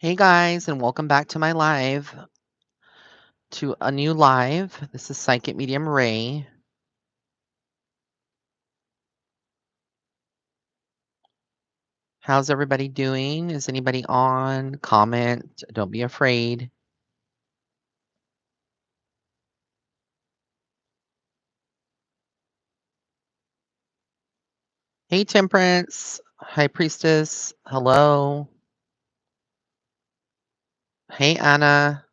Hey guys, and welcome back to my live, to a new live. This is Psychic Medium Ray. How's everybody doing? Is anybody on? Comment. Don't be afraid. Hey Temperance. Hi Priestess. Hello. Hey Anna.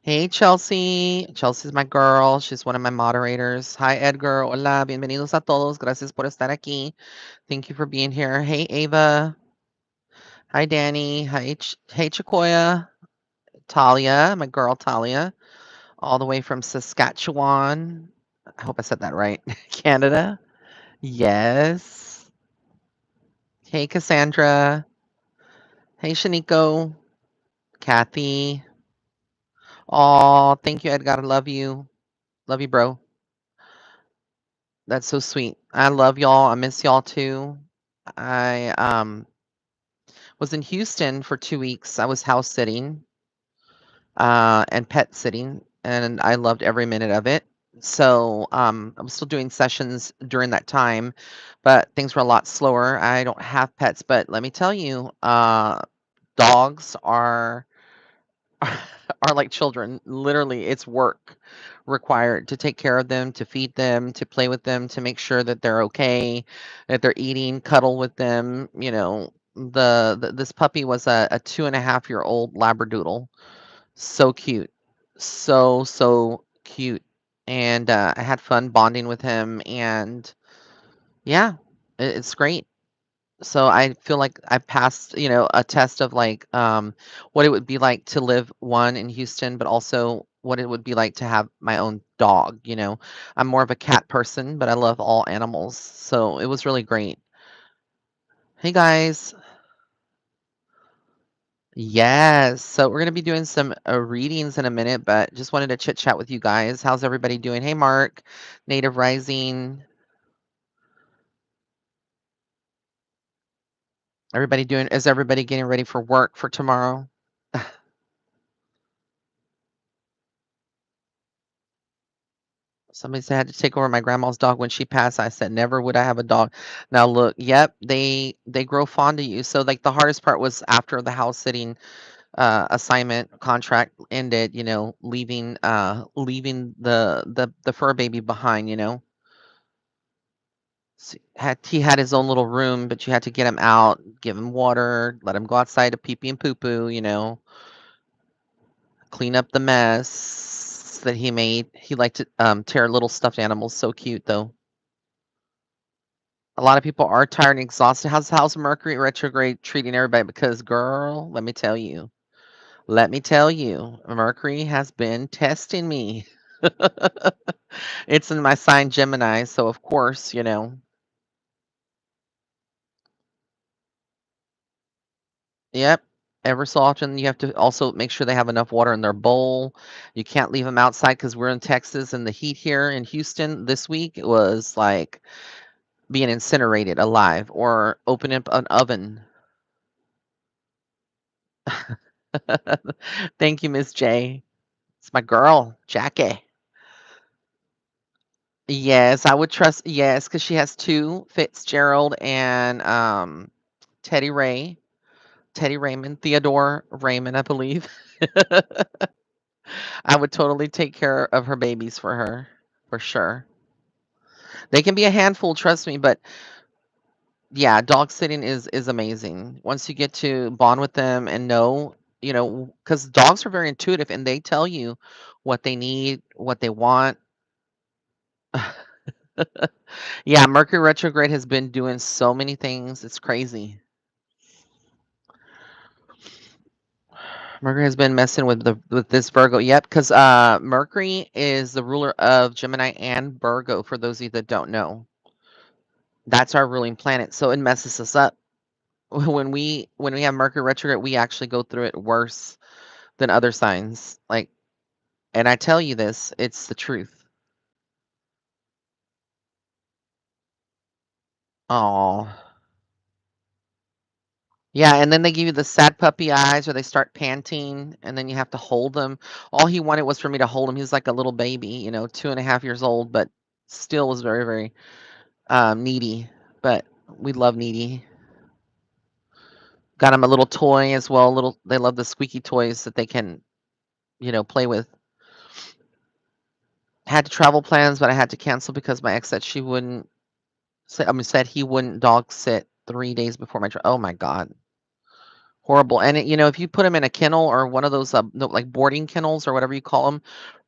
Hey Chelsea. Chelsea's my girl. She's one of my moderators. Hi Edgar. Hola. Bienvenidos a todos. Gracias por estar aquí. Thank you for being here. Hey Ava. Hi Danny. Hey Chicoya. Talia, my girl Talia, all the way from Saskatchewan. I hope I said that right. Canada. Yes. Hey, Cassandra. Hey, Shaniko. Kathy. Oh, thank you, Edgar. Love you. Love you, bro. That's so sweet. I love y'all. I miss y'all too. I was in Houston for 2 weeks. I was house sitting and pet sitting, and I loved every minute of it. So I was still doing sessions during that time, but things were a lot slower. I don't have pets, but let me tell you, dogs are are like children. Literally, it's work required to take care of them, to feed them, to play with them, to make sure that they're okay, that they're eating, cuddle with them. This puppy was a 2.5-year-old Labradoodle, so cute. So cute. And, I had fun bonding with him, and yeah, it's great. So I feel like I passed, a test of, like, what it would be like to live, 1, in Houston, but also what it would be like to have my own dog. I'm more of a cat person, but I love all animals, so it was really great. Hey, guys. Yes. So we're gonna be doing some readings in a minute, but just wanted to chit chat with you guys. How's everybody doing? Hey, Mark, Native Rising. Everybody doing? Is everybody getting ready for work for tomorrow? Somebody said I had to take over my grandma's dog when she passed. I said, never would I have a dog. Now look, yep, they grow fond of you. So like the hardest part was after the house sitting assignment contract ended, leaving the fur baby behind. He had his own little room, but you had to get him out, give him water, let him go outside to pee pee and poo poo, clean up the mess that he made. He liked to tear little stuffed animals. So cute though. A lot of people are tired and exhausted. How's Mercury retrograde treating everybody? Because girl, let me tell you, Mercury has been testing me. It's in my sign Gemini, so of course. Yep. Ever so often, you have to also make sure they have enough water in their bowl. You can't leave them outside because we're in Texas, and the heat here in Houston this week was like being incinerated alive or open up an oven. Thank you, Miss J. It's my girl, Jackie. Yes, I would trust. Yes, because she has two, Fitzgerald and Teddy Raymond, Theodore Raymond, I believe. I would totally take care of her babies for her, for sure. They can be a handful, trust me, but yeah, dog sitting is amazing. Once you get to bond with them and know, because dogs are very intuitive and they tell you what they need, what they want. Yeah, Mercury retrograde has been doing so many things. It's crazy. Mercury has been messing with this Virgo. Yep, because Mercury is the ruler of Gemini and Virgo. For those of you that don't know, that's our ruling planet. So it messes us up when we have Mercury retrograde. We actually go through it worse than other signs. Like, and I tell you this, it's the truth. Oh, Yeah, and then they give you the sad puppy eyes or they start panting and then you have to hold them. All he wanted was for me to hold him. He was like a little baby, 2.5 years old, but still was very, very needy. But we love needy. Got him a little toy as well. Little they love the squeaky toys that they can, play with. Had to travel plans, but I had to cancel because my ex said she wouldn't said he wouldn't dog sit 3 days before my trip. Oh my God. Horrible. And if you put him in a kennel or one of those no, like boarding kennels or whatever you call them,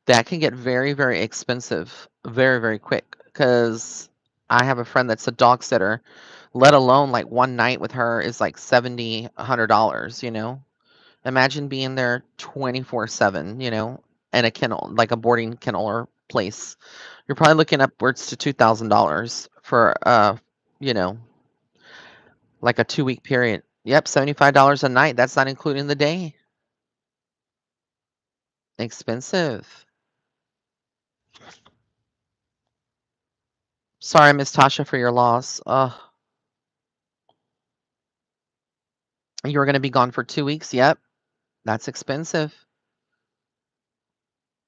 that can get very, very expensive very, very quick. Because I have a friend that's a dog sitter, let alone like one night with her is like 70, $100. Imagine being there 24/7, in a kennel, like a boarding kennel or place. You're probably looking upwards to $2,000 for you know, like a 2-week period. Yep, $75 a night. That's not including the day. Expensive. Sorry, Miss Tasha, for your loss. You were gonna be gone for 2 weeks. Yep, that's expensive.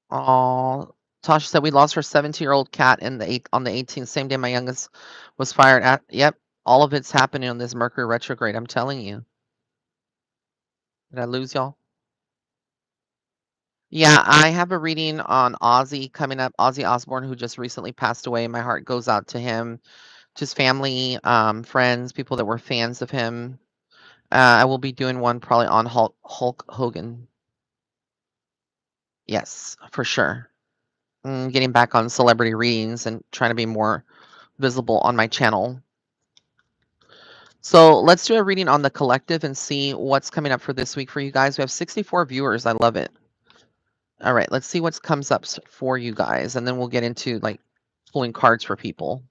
Oh, Tasha said we lost her 17-year-old cat on the 18th, same day my youngest was fired at. Yep, all of it's happening on this Mercury retrograde. I'm telling you. Did I lose y'all? Yeah, I have a reading on Ozzy coming up. Ozzy Osbourne, who just recently passed away. My heart goes out to him, to his family, friends, people that were fans of him. I will be doing one probably on Hulk Hogan. Yes, for sure. Getting back on celebrity readings and trying to be more visible on my channel. So let's do a reading on the collective and see what's coming up for this week for you guys. We have 64 viewers. I love it. All right, let's see what comes up for you guys, and then we'll get into like pulling cards for people.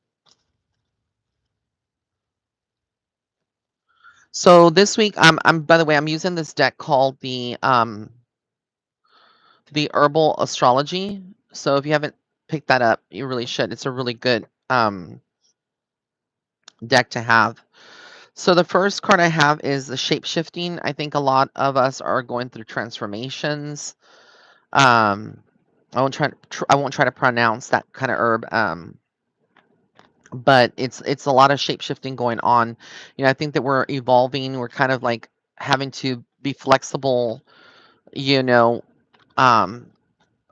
So this week, I'm by the way, I'm using this deck called the Herbal Astrology. So if you haven't picked that up, you really should. It's a really good deck to have. So the first card I have is the shape shifting. I think a lot of us are going through transformations. Um, I won't try to pronounce that kind of herb. But it's a lot of shape shifting going on. I think that we're evolving. We're kind of like having to be flexible. You know, um,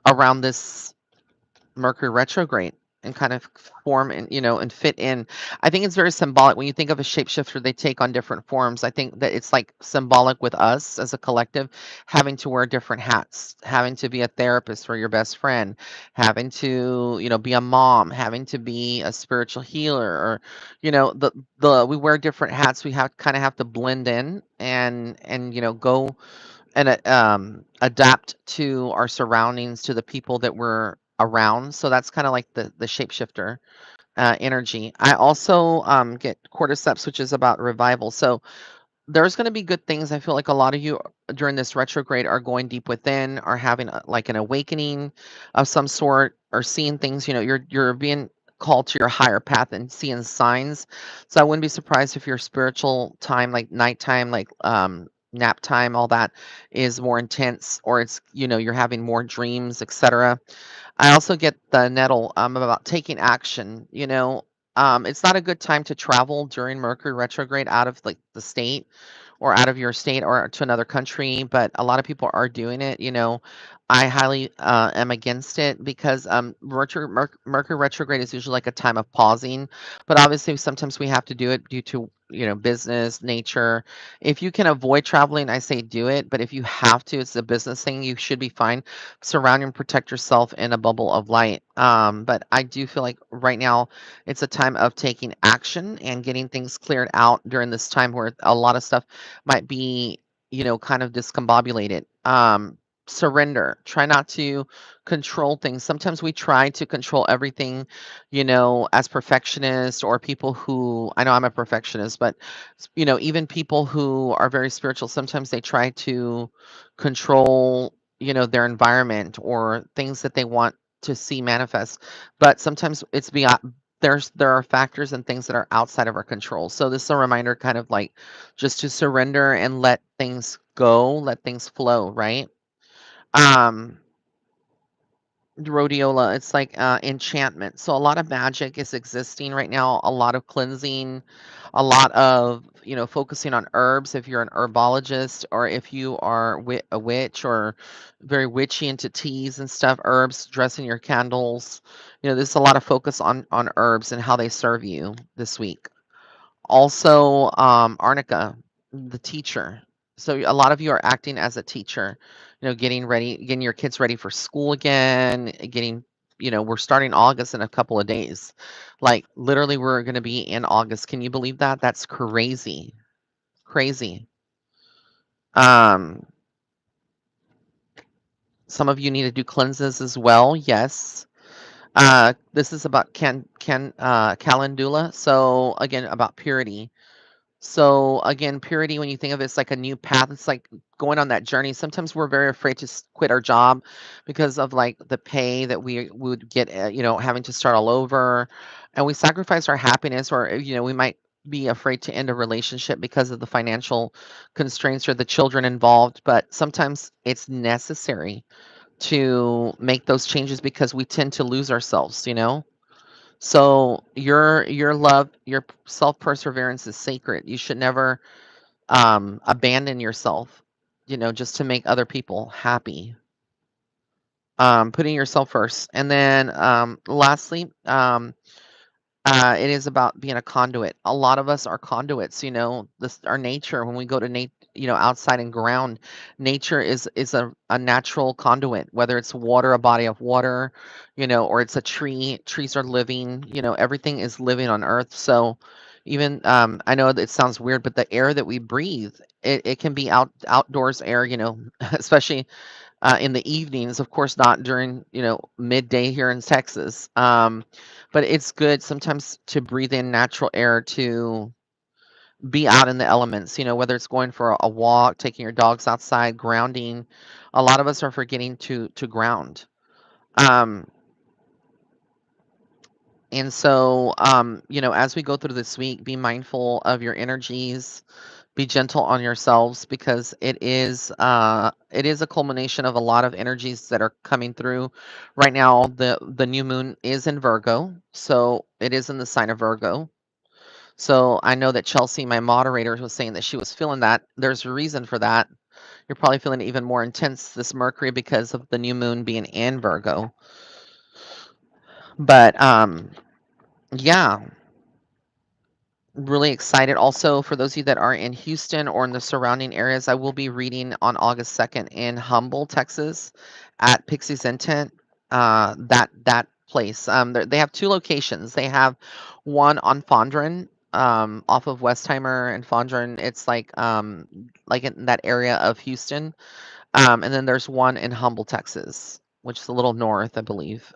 around this Mercury retrograde and kind of form and fit in. I think it's very symbolic when you think of a shapeshifter, they take on different forms. I think that it's like symbolic with us as a collective having to wear different hats, having to be a therapist for your best friend, having to, be a mom, having to be a spiritual healer or, the we wear different hats. We have to blend in and go and adapt to our surroundings, to the people that we're around. So that's kind of like the shapeshifter energy. I also get cordyceps, which is about revival. So there's going to be good things. I feel like a lot of you during this retrograde are going deep within, are having like an awakening of some sort, or seeing things. You're being called to your higher path and seeing signs. So I wouldn't be surprised if your spiritual time, like nighttime, like nap time, all that is more intense, or it's you're having more dreams, etc. I also get the nettle about taking action. It's not a good time to travel during Mercury retrograde out of like the state or out of your state or to another country, but a lot of people are doing it. I highly am against it because Mercury retrograde is usually like a time of pausing, but obviously sometimes we have to do it due to business nature. If you can avoid traveling, I say do it, but if you have to, it's a business thing, you should be fine. Surround and protect yourself in a bubble of light. But I do feel like right now it's a time of taking action and getting things cleared out during this time where a lot of stuff might be, kind of discombobulated. Surrender. Try not to control things. Sometimes we try to control everything, as perfectionists or people who, I know I'm a perfectionist, but, even people who are very spiritual, sometimes they try to control, their environment or things that they want to see manifest. But sometimes it's there are factors and things that are outside of our control. So this is a reminder kind of like just to surrender and let things go, let things flow, right? Um Rhodiola, it's like enchantment. So a lot of magic is existing right now, a lot of cleansing, a lot of, focusing on herbs if you're an herbologist or if you are a witch or very witchy into teas and stuff, herbs, dressing your candles. There's a lot of focus on herbs and how they serve you this week. Also, Arnica, the teacher. So a lot of you are acting as a teacher, getting ready, getting your kids ready for school again, we're starting August in a couple of days. Like literally we're going to be in August. Can you believe that? That's crazy. Crazy. Um, some of you need to do cleanses as well. Yes. This is about calendula. So again, about purity. So again, purity, when you think of it, it's like a new path. It's like going on that journey. Sometimes we're very afraid to quit our job because of like the pay that we would get, having to start all over. And we sacrifice our happiness, or, we might be afraid to end a relationship because of the financial constraints or the children involved. But sometimes it's necessary to make those changes because we tend to lose ourselves. So your love, your self perseverance is sacred. You should never abandon yourself, just to make other people happy. Putting yourself first, and then lastly, it is about being a conduit. A lot of us are conduits. This our nature. When we go to outside and ground, nature is a natural conduit. Whether it's water, a body of water, or it's a tree. Trees are living. Everything is living on Earth. So, even I know that it sounds weird, but the air that we breathe, it can be outdoors air. Especially in the evenings, of course, not during, midday here in Texas. But it's good sometimes to breathe in natural air to be out in the elements, whether it's going for a walk, taking your dogs outside, grounding. A lot of us are forgetting to ground. Um, and so, as we go through this week, be mindful of your energies, be gentle on yourselves because it is a culmination of a lot of energies that are coming through right now. The new moon is in Virgo, so it is in the sign of Virgo. So I know that Chelsea, my moderator, was saying that she was feeling that. There's a reason for that. You're probably feeling it even more intense this Mercury because of the new moon being in Virgo. But yeah, really excited. Also, for those of you that are in Houston or in the surrounding areas, I will be reading on August 2nd in Humble, Texas, at Pixie's Intent. That place. They have two locations. They have one on Fondren, off of Westheimer and Fondren. It's like in that area of Houston. And then there's one in Humble, Texas, which is a little north, I believe.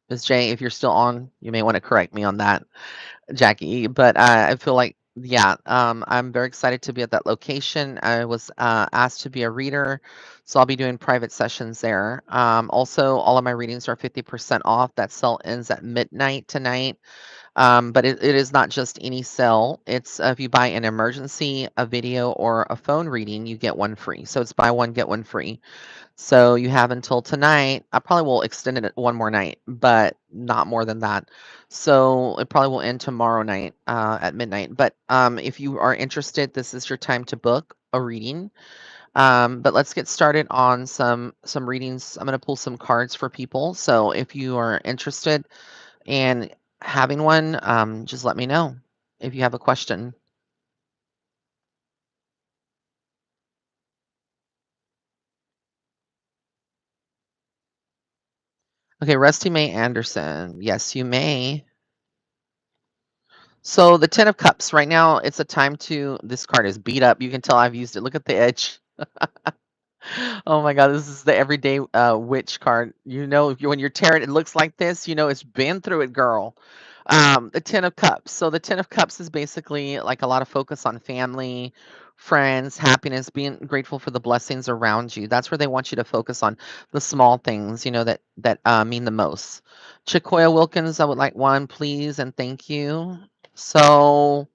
Ms. J, if you're still on, you may want to correct me on that. Jackie, but I feel like, yeah, I'm very excited to be at that location. I was asked to be a reader, so I'll be doing private sessions there. Also, all of my readings are 50% off. That sale ends at midnight tonight. But it is not just any sale. It's if you buy an emergency, a video, or a phone reading, you get one free. So it's buy one, get one free. So you have until tonight. I probably will extend it one more night, but not more than that. So it probably will end tomorrow night at midnight. But if you are interested, this is your time to book a reading. But let's get started on some readings. I'm going to pull some cards for people. So if you are interested in having one, just let me know if you have a question. Okay, Rusty Mae Anderson. Yes, you may. So the Ten of Cups, right now, it's a time to. This card is beat up. You can tell I've used it. Look at the edge. Oh my God, this is the everyday witch card. When you're tearing, it looks like this. It's been through it, girl. The Ten of Cups. So the Ten of Cups is basically like a lot of focus on family, friends, happiness, being grateful for the blessings around you. That's where they want you to focus on the small things, that mean the most. Chicoya Wilkins, I would like one, please, and thank you. So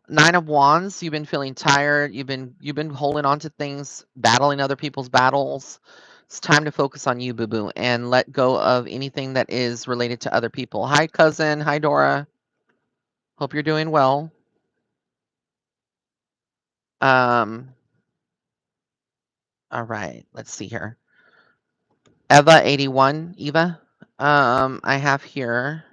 Nine of Wands, you've been feeling tired. You've been holding on to things, battling other people's battles. It's time to focus on you, boo boo, and let go of anything that is related to other people. Hi, cousin. Hi, Dora. Hope you're doing well. Um, all right, let's see here. Eva 81, Eva. I have here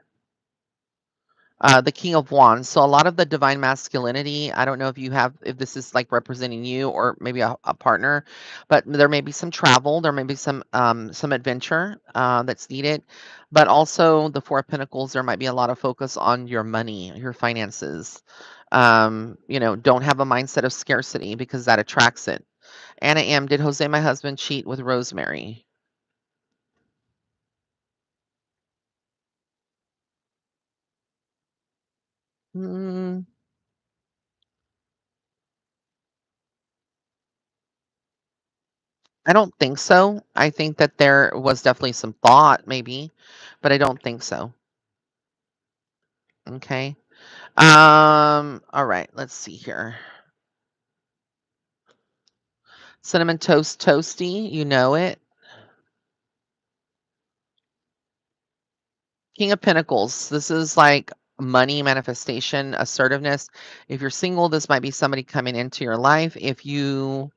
the King of Wands. So a lot of the divine masculinity, I don't know if this is like representing you or maybe a partner, but there may be some travel, there may be some adventure that's needed, but also the Four of Pentacles, there might be a lot of focus on your money, your finances. Don't have a mindset of scarcity because that attracts it. Anna M, did Jose, my husband, cheat with Rosemary? Mm, I don't think so. I think that there was definitely some thought, maybe, but I don't think so. Okay. All right, let's see here. Cinnamon toast toasty, you know it. King of Pentacles. This is like money manifestation, assertiveness. If you're single, this might be somebody coming into your life. If you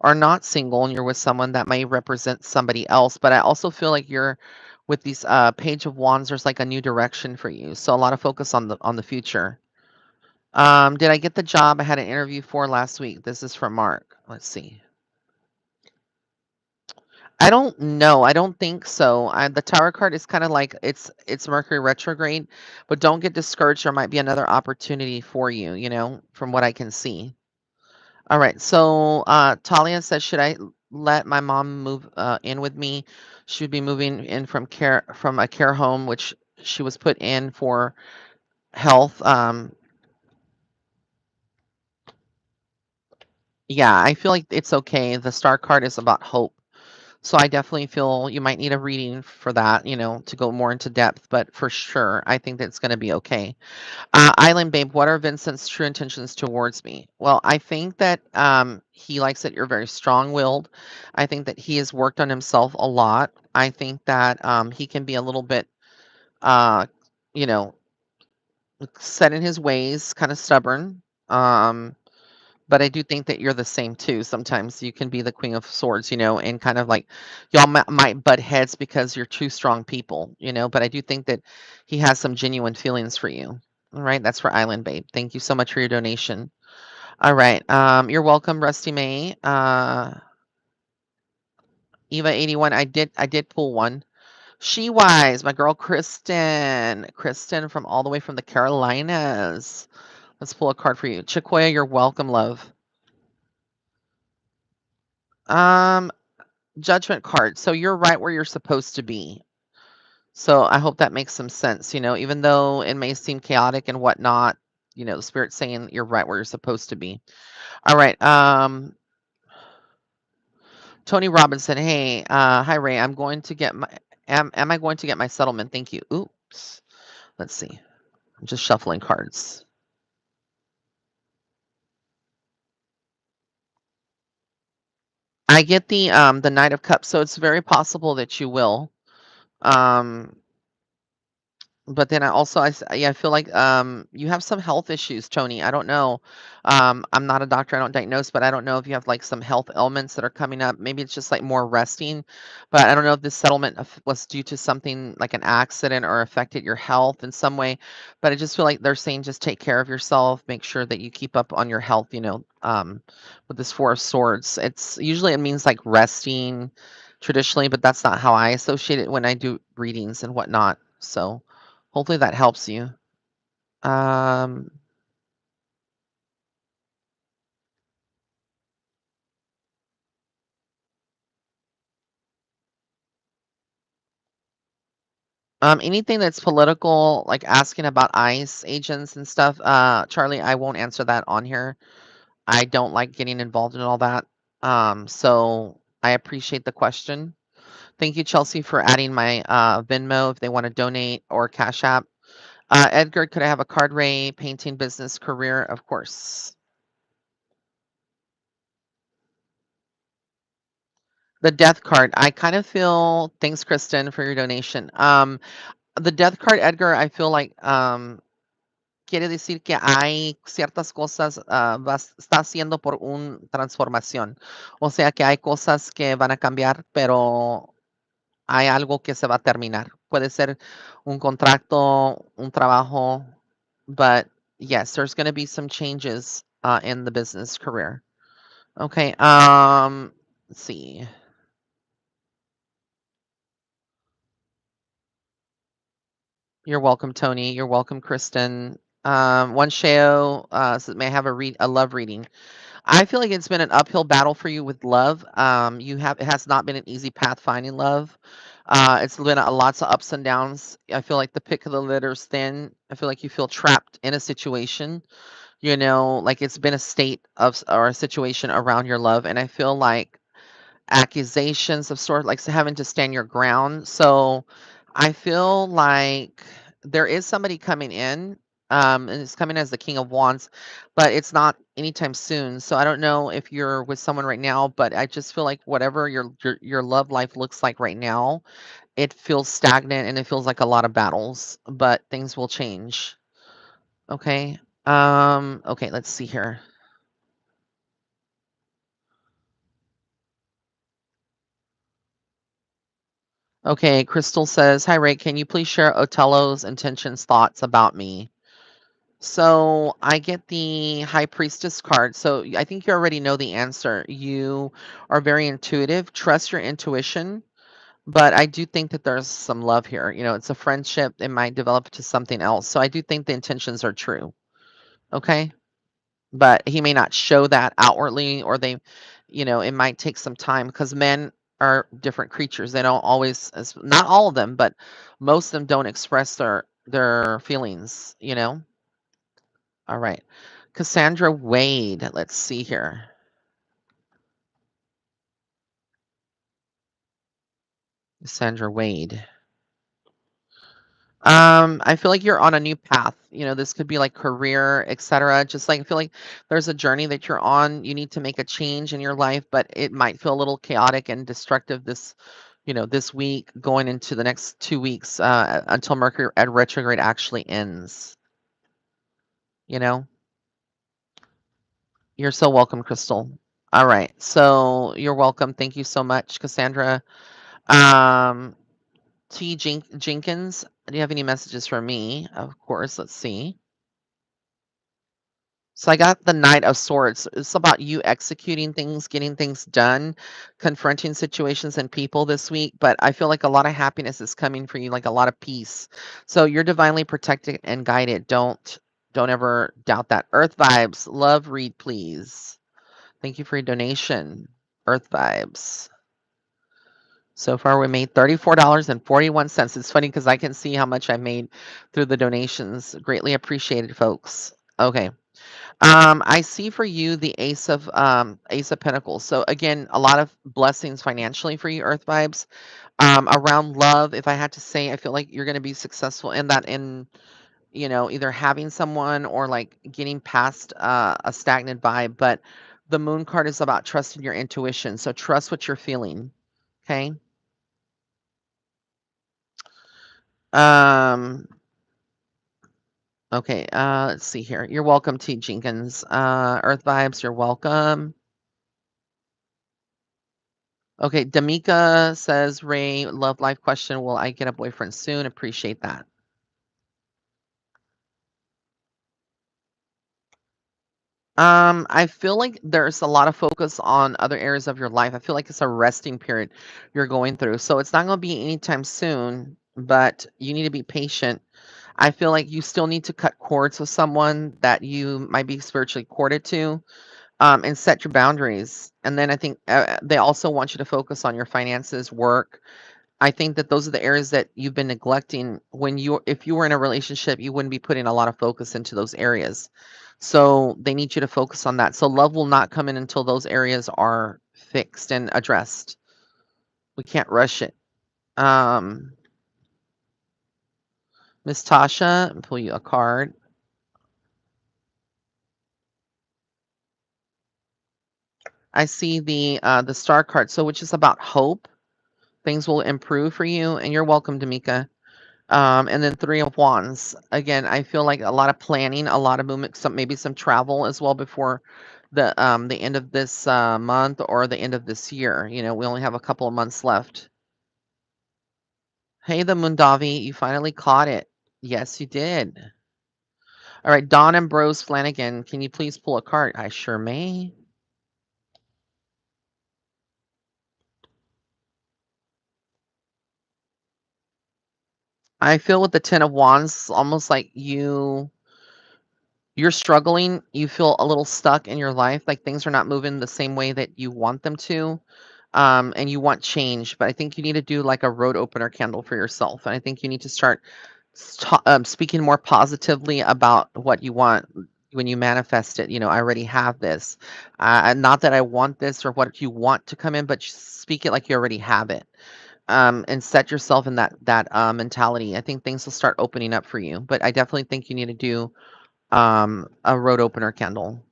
are not single and you're with someone, that may represent somebody else. But I also feel like you're with these Page of Wands, there's like a new direction for you. So a lot of focus on the future. Did I get the job I had an interview for last week? This is from Mark. Let's see. I don't know. I don't think so. The Tower card is kind of like it's Mercury retrograde, but don't get discouraged. There might be another opportunity for you, from what I can see. All right. So Talia says, should I let my mom move in with me? She would be moving in from a care home, which she was put in for health. Yeah, I feel like it's okay. The star card is about hope. So I definitely feel you might need a reading for that, to go more into depth, but for sure, I think that's going to be okay. Island Babe, what are Vincent's true intentions towards me? Well, I think that he likes that you're very strong willed. I think that he has worked on himself a lot. I think that he can be a little bit, uh, you know, set in his ways, kind of stubborn. But I do think that you're the same too. Sometimes you can be the Queen of Swords, and kind of like y'all might butt heads because you're two strong people, But I do think that he has some genuine feelings for you. All right, that's for Island Babe. Thank you so much for your donation. All right, you're welcome, Rusty May. Eva 81. I did pull one. She Wise, my girl Kristen from all the way from the Carolinas. Let's pull a card for you. Chicoya, you're welcome, love. Um, Judgment card. So you're right where you're supposed to be. So I hope that makes some sense. Even though it may seem chaotic and whatnot, the spirit's saying you're right where you're supposed to be. All right. Tony Robinson. Hey, hi Ray. I'm going to get my. Am I going to get my settlement? Thank you. Oops. Let's see. I'm just shuffling cards. I get the Knight of Cups, so it's very possible that you will. Um, But then yeah, I feel like, you have some health issues, Tony. I don't know. I'm not a doctor, I don't diagnose, but I don't know if you have, like, some health ailments that are coming up. Maybe it's just, like, more resting, but I don't know if this settlement was due to something like an accident or affected your health in some way, but I just feel like they're saying just take care of yourself, make sure that you keep up on your health, with this Four of Swords. It means, like, resting traditionally, but that's not how I associate it when I do readings and whatnot, so hopefully that helps you. Um, Anything that's political, like asking about ICE agents and stuff, Charlie, I won't answer that on here. I don't like getting involved in all that. So I appreciate the question. Thank you, Chelsea, for adding my Venmo if they want to donate or Cash App. Edgar, could I have a card ray, painting business career? Of course. The death card. I kind of feel, thanks, Kristen, for your donation. The death card, Edgar, I feel like quiere decir que hay ciertas cosas, está haciendo por una transformación. O sea que hay cosas que van a cambiar, pero hay algo que se va a terminar. Puede ser un contrato, un trabajo, but yes, there's going to be some changes in the business career. Okay. Let's see. You're welcome, Tony. You're welcome, Kristen. One Sheo may I have a love reading. I feel like it's been an uphill battle for you with love. It has not been an easy path finding love. It's been lots of ups and downs. I feel like the pick of the litter's thin. I feel like you feel trapped in a situation. Like it's been a state or a situation around your love, and I feel like accusations of sort like having to stand your ground. So I feel like there is somebody coming in, and it's coming as the King of Wands, but it's not anytime soon. So I don't know if you're with someone right now, but I just feel like whatever your love life looks like right now, it feels stagnant and it feels like a lot of battles, but things will change. Okay. Okay, let's see here. Okay, Crystal says, "Hi Ray, can you please share Otello's intentions thoughts about me?" So I get the High Priestess card. So I think you already know the answer. You are very intuitive. Trust your intuition. But I do think that there's some love here. It's a friendship. It might develop to something else. So I do think the intentions are true. Okay. But he may not show that outwardly, or it might take some time because men are different creatures. They don't always, not all of them, but most of them don't express their feelings. All right. Cassandra Wade. Let's see here. Cassandra Wade. I feel like you're on a new path. This could be like career, etc. Just like I feel like there's a journey that you're on. You need to make a change in your life, but it might feel a little chaotic and destructive this week going into the next 2 weeks until Mercury at retrograde actually ends. You know, you're so welcome, Crystal. All right. So you're welcome. Thank you so much, Cassandra. Um, Jenkins, do you have any messages for me? Of course. Let's see. So I got the Knight of Swords. It's about you executing things, getting things done, confronting situations and people this week. But I feel like a lot of happiness is coming for you, like a lot of peace. So you're divinely protected and guided. Don't ever doubt that. Earth vibes. Love read, please. Thank you for your donation. Earth vibes. So far, we made $34.41. It's funny because I can see how much I made through the donations. Greatly appreciated, folks. Okay. I see for you the Ace of Pentacles. So again, a lot of blessings financially for you, Earth vibes. Around love, if I had to say, I feel like you're going to be successful in that, in either having someone or like getting past a stagnant vibe. But the Moon card is about trusting your intuition. So trust what you're feeling. Okay. Um. Okay. Let's see here. You're welcome, T. Jenkins. Earth vibes. You're welcome. Okay, Damika says, Ray, love life question. Will I get a boyfriend soon? Appreciate that. I feel like there's a lot of focus on other areas of your life. I feel like it's a resting period you're going through. So it's not going to be anytime soon, but you need to be patient. I feel like you still need to cut cords with someone that you might be spiritually corded to, and set your boundaries. And then I think they also want you to focus on your finances, work, I think that those are the areas that you've been neglecting when if you were in a relationship, you wouldn't be putting a lot of focus into those areas. So they need you to focus on that. So love will not come in until those areas are fixed and addressed. We can't rush it. Um, Miss Tasha, pull you a card. I see the star card, so which is about hope. Things will improve for you, and you're welcome, Damika. And then Three of Wands. Again, I feel like a lot of planning, a lot of movement, some maybe some travel as well before the end of this month or the end of this year. You know, we only have a couple of months left. Hey, the Mundavi, you finally caught it. Yes, you did. All right, Don Ambrose Flanagan, can you please pull a card? I sure may. I feel with the Ten of Wands, almost like you're struggling, you feel a little stuck in your life, like things are not moving the same way that you want them to. And you want change, but I think you need to do like a road opener candle for yourself. And I think you need to start speaking more positively about what you want when you manifest it. You know, I already have this. Not that I want this or what you want to come in, but just speak it like you already have it. And set yourself in that mentality. I think things will start opening up for you. But I definitely think you need to do a road opener candle.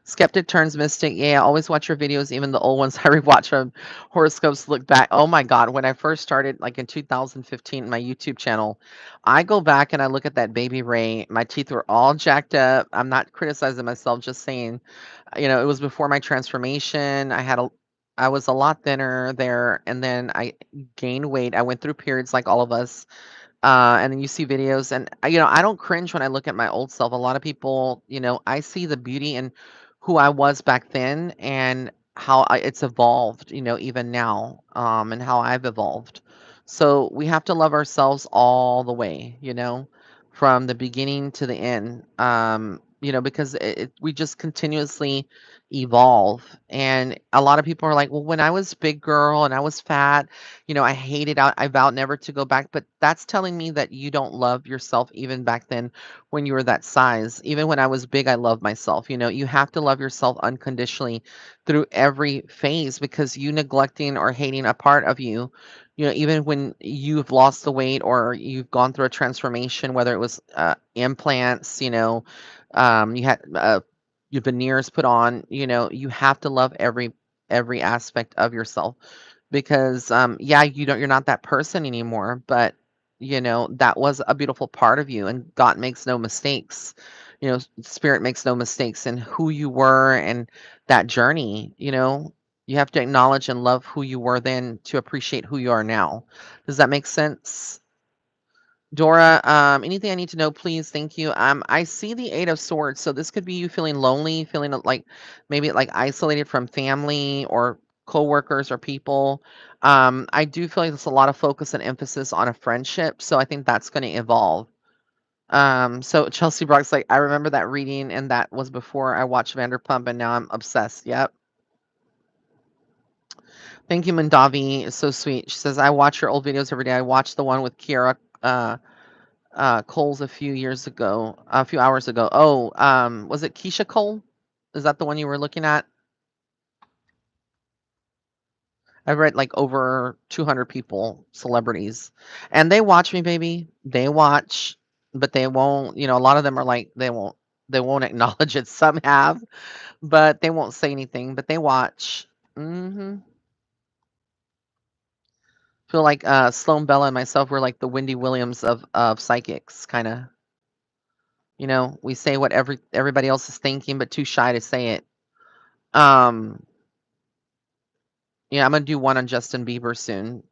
Skeptic turns mystic. Yeah, always watch your videos, even the old ones. I rewatch them. Horoscopes look back. Oh my God. When I first started, like in 2015, my YouTube channel, I go back and I look at that baby Ray. My teeth were all jacked up. I'm not criticizing myself, just saying, you know, it was before my transformation. I was a lot thinner there, and then I gained weight. I went through periods like all of us, and then you see videos, and you know, I don't cringe when I look at my old self. A lot of people, you know, I see the beauty in who I was back then and how it's evolved, you know, even now, and how I've evolved. So we have to love ourselves all the way, you know, from the beginning to the end, you know, because we just continuously evolve. And a lot of people are like, well, when I was big girl and I was fat, you know, I hated out. I vowed never to go back. But that's telling me that you don't love yourself even back then when you were that size. Even when I was big, I loved myself. You know, you have to love yourself unconditionally through every phase because you neglecting or hating a part of you, you know, even when you've lost the weight or you've gone through a transformation, whether it was implants, you know, you had your veneers put on, you know, you have to love every aspect of yourself because yeah, you're not that person anymore, but you know that was a beautiful part of you, and God makes no mistakes. You know, spirit makes no mistakes in who you were and that journey. You know, you have to acknowledge and love who you were then to appreciate who you are now. Does that make sense? Dora, anything I need to know, please. Thank you. I see the Eight of Swords, so this could be you feeling lonely, feeling like maybe like isolated from family or coworkers or people. I do feel like there's a lot of focus and emphasis on a friendship, so I think that's going to evolve. So Chelsea Brock's like, I remember that reading, and that was before I watched Vanderpump, and now I'm obsessed. Yep. Thank you, Mandavi. It's so sweet. She says, I watch your old videos every day. I watched the one with Kiara. Cole's a few years ago, a few hours ago. Oh, was it Keisha Cole? Is that the one you were looking at? I've read like over 200 people, celebrities, and they watch me, baby. They watch, but they won't. You know, a lot of them are like they won't acknowledge it. Some have, but they won't say anything. But they watch. Feel like Sloan Bella and myself were like the Wendy Williams of psychics, kind of. You know, we say what everybody else is thinking, but too shy to say it. Um, yeah, I'm gonna do one on Justin Bieber soon.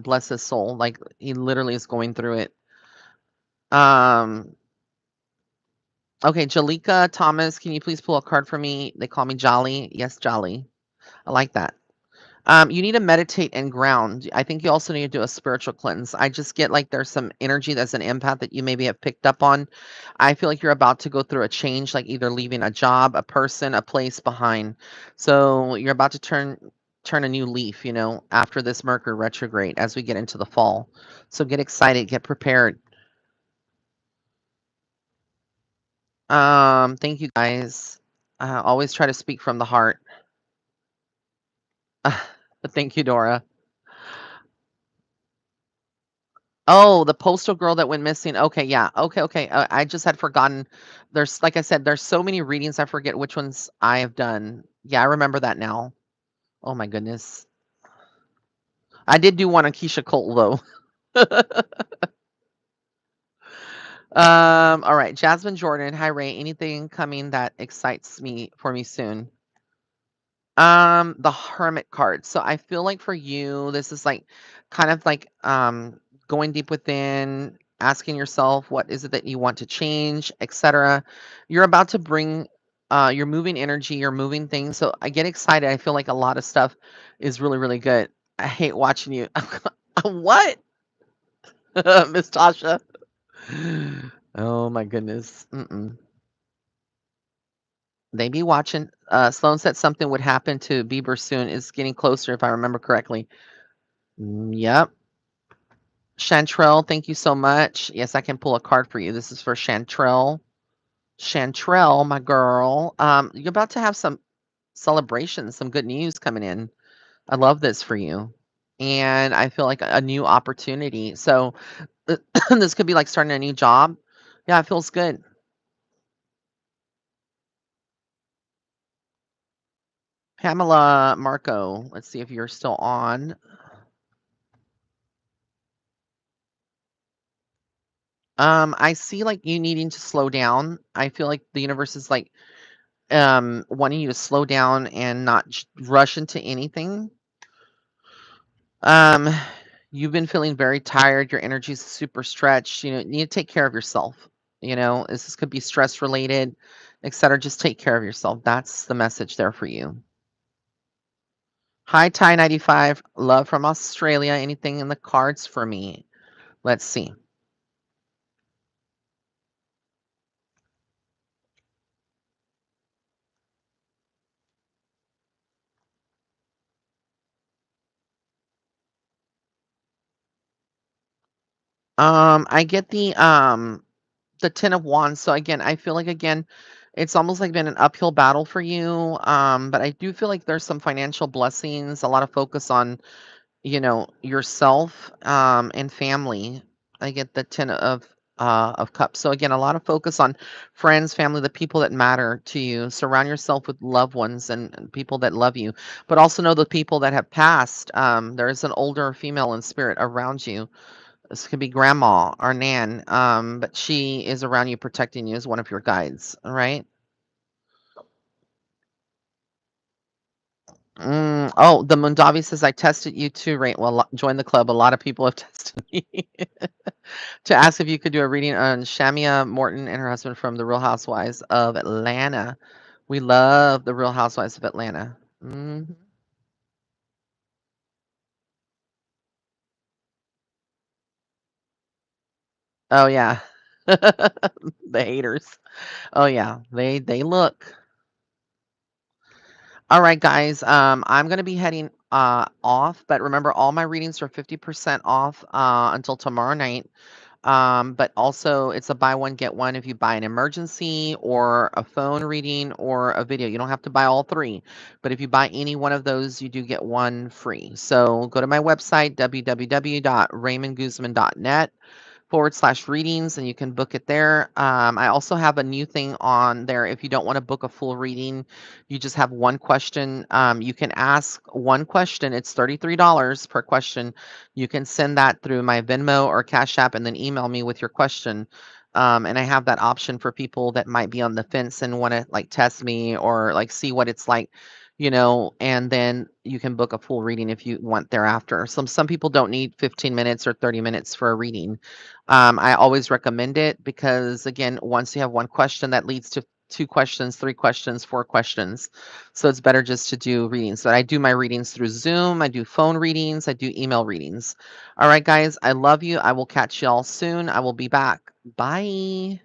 Bless his soul. Like he literally is going through it. Um, okay, Jalika Thomas, can you please pull a card for me? They call me Jolly. Yes, Jolly. I like that. You need to meditate and ground. I think you also need to do a spiritual cleanse. I just get like there's some energy that's an empath that you maybe have picked up on. I feel like you're about to go through a change, like either leaving a job, a person, a place behind. So you're about to turn. turn a new leaf, after this Mercury retrograde as we get into the fall. So get excited, get prepared. Thank you guys. Always try to speak from the heart. Thank you, Dora. Oh, the postal girl that went missing. Okay, yeah. Okay, okay. I just had forgotten. There's, like I said, there's so many readings. I forget which ones I have done. Yeah, I remember that now. Oh my goodness. I did do one on Keisha Cole though. All right. Jasmine Jordan. Hi Ray. Anything coming that excites me for me soon? The Hermit card. So I feel like for you, this is like kind of like going deep within, asking yourself what is it that you want to change, etc. You're about to bring you're moving energy, you're moving things. So I get excited. I feel like a lot of stuff is really, really good. I hate watching you. What? Miss Tasha? Oh my goodness. Mm-mm. They be watching. Sloan said something would happen to Bieber soon. Is getting closer, if I remember correctly. Yep. Chantrell, thank you so much. Yes, I can pull a card for you. This is for Chantrell. Chantrell, my girl. You're about to have some celebrations, some good news coming in. I love this for you. And I feel like a new opportunity. So this could be like starting a new job. Yeah, it feels good. Pamela Marco, let's see if you're still on. I see like you needing to slow down. I feel like the universe is like wanting you to slow down and not rush into anything. Um you've been feeling very tired, your energy's super stretched, you need to take care of yourself. This could be stress related, etc. Just take care of yourself. That's the message there for you. Hi Ty 95, love from Australia. Anything in the cards for me? Let's see. I get the 10 of Wands. So again, I feel like again, it's almost like been an uphill battle for you. But I do feel like there's some financial blessings, a lot of focus on, yourself, and family. I get the 10 of cups. So again, a lot of focus on friends, family, the people that matter to you. Surround yourself with loved ones and people that love you, but also know the people that have passed. There is an older female in spirit around you. This could be grandma or nan, but she is around you protecting you as one of your guides, all right? Oh, the Mundavi says, I tested you too, right? Well, join the club. A lot of people have tested me to ask if you could do a reading on Shamia Morton and her husband from the Real Housewives of Atlanta. We love the Real Housewives of Atlanta. Oh, yeah. The haters. Oh, yeah. They look. All right, guys. I'm gonna be heading off, but remember all my readings are 50% off until tomorrow night. But also it's a buy one get one if you buy an emergency or a phone reading or a video. You don't have to buy all three, but if you buy any one of those, you do get one free. So go to my website www.raymondguzman.net /readings and you can book it there. I also have a new thing on there. If you don't want to book a full reading, you just have one question. You can ask one question. It's $33 per question. You can send that through my Venmo or Cash App and then email me with your question. And I have that option for people that might be on the fence and want to like test me or like see what it's like, and then you can book a full reading if you want thereafter. Some people don't need 15 minutes or 30 minutes for a reading. I always recommend it because, again, once you have one question, that leads to two questions, three questions, four questions. So it's better just to do readings. But I do my readings through Zoom. I do phone readings. I do email readings. All right, guys, I love you. I will catch y'all soon. I will be back. Bye.